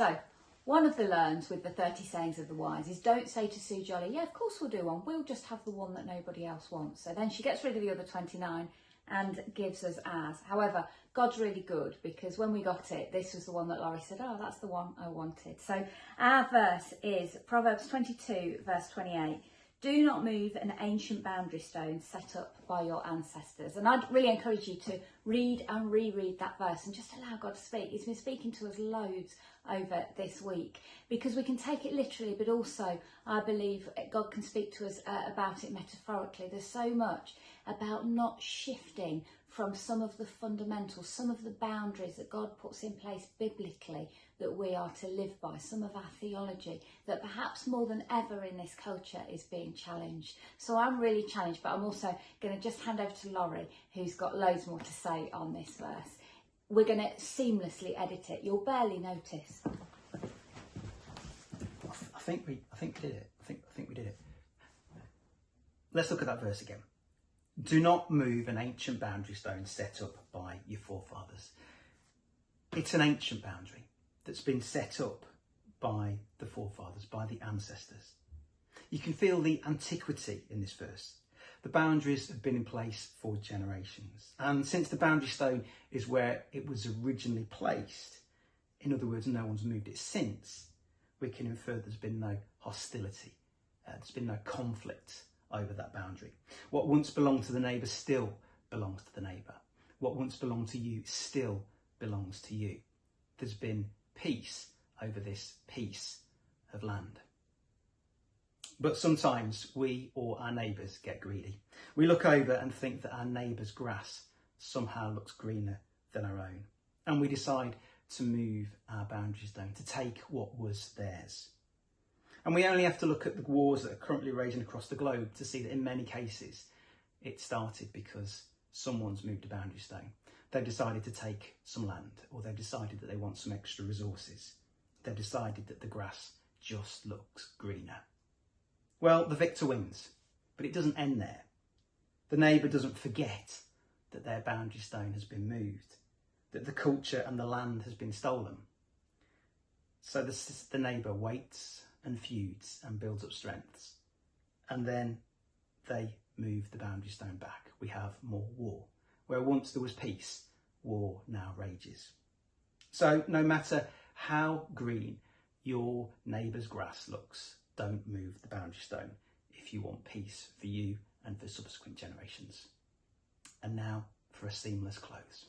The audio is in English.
So one of the learns with the 30 sayings of the wise is don't say to Sue Jolly, yeah, of course we'll do one. We'll just have the one that nobody else wants. So then she gets rid of the other 29 and gives us ours. However, God's really good, because when we got it, this was the one that Laurie said, oh, that's the one I wanted. So our verse is Proverbs 22, verse 28. Do not move an ancient boundary stone set up by your ancestors. And I'd really encourage you to read and reread that verse and just allow God to speak. He's been speaking to us loads over this week, because we can take it literally, but also I believe God can speak to us about it metaphorically. There's so much about not shifting from some of the fundamentals, some of the boundaries that God puts in place biblically that we are to live by, some of our theology that perhaps more than ever in this culture is being challenged. So I'm really challenged, but I'm also going to just hand over to Laurie, who's got loads more to say on this verse. We're going to seamlessly edit it. You'll barely notice. I think we did it. I think we did it. Let's look at that verse again. Do not move an ancient boundary stone set up by your forefathers. It's an ancient boundary that's been set up by the forefathers, by the ancestors. You can feel the antiquity in this verse. The boundaries have been in place for generations. And since the boundary stone is where it was originally placed, in other words, no one's moved it since, we can infer there's been no hostility. There's been no conflict over that boundary. What once belonged to the neighbour still belongs to the neighbour. What once belonged to you still belongs to you. There's been peace over this piece of land. But sometimes we or our neighbours get greedy. We look over and think that our neighbour's grass somehow looks greener than our own. And we decide to move our boundaries down, to take what was theirs. And we only have to look at the wars that are currently raging across the globe to see that in many cases it started because someone's moved a boundary stone. They've decided to take some land, or they've decided that they want some extra resources. They've decided that the grass just looks greener. Well, the victor wins, but it doesn't end there. The neighbour doesn't forget that their boundary stone has been moved, that the culture and the land has been stolen. So the neighbour waits and feuds and builds up strengths, and then they move the boundary stone back. We have more war. Where once there was peace, war now rages. So no matter how green your neighbour's grass looks, don't move the boundary stone if you want peace for you and for subsequent generations. And now for a seamless close.